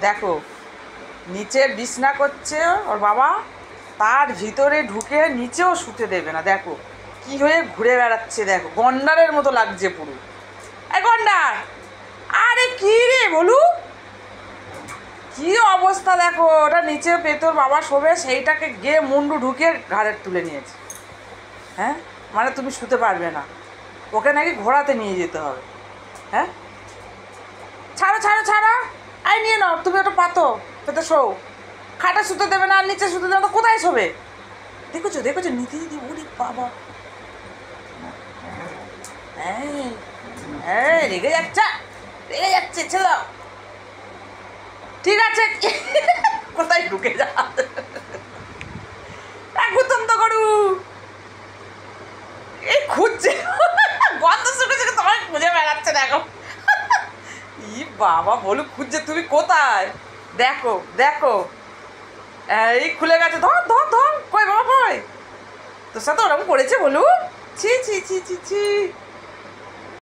দেখো নিচে বিছনা করছে ওর বাবা, তার ভিতরে ঢুকে নিচেও শুতে দেবে না। দেখো কি হয়ে ঘুরে বেড়াচ্ছে, দেখো গন্ডারের মতো লাগছে পুরো। গন্ডার, আরে কি রে বলু, কি অবস্থা দেখো। ওটা নিচে পেতোর বাবা শোবে, সেইটাকে গিয়ে মুন্ডু ঢুকে ঘাড়ে তুলে নিয়েছে। হ্যাঁ, মানে তুমি শুতে পারবে না, ওকে নাকি ঘোরাতে নিয়ে যেতে হবে। হ্যাঁ, ছাড়ো ছাড়ো ছাড়ো, আই নিয়ে নাও, তুমি ওটা পাতো পেতে শো। খাটে শুতে দেবে না, আর নিচে শুতে দেবে না, কোথায় শোবে? দেখেছো দেখেছো, নিতে দিদি, ওরে বাবা, রেগে যাচ্ছে, রেগে যাচ্ছে, ছেড়ে দাও। ঠিক আছে, কোথায় ঢুকে যা, গুতম তো করু, এই খুঁজছে, গন্ধ শুকেছে, তোমার খুঁজে বেড়াচ্ছে। দেখো ই বাবা বলু, খুঁজছে তুমি কোথায়, দেখো দেখো, এই খুলে গেছে, ধর ধর ধর, কই বাবা কই, তোর সাথে ওরকম করেছে বলু, ছি ছি ছি ছি ছি।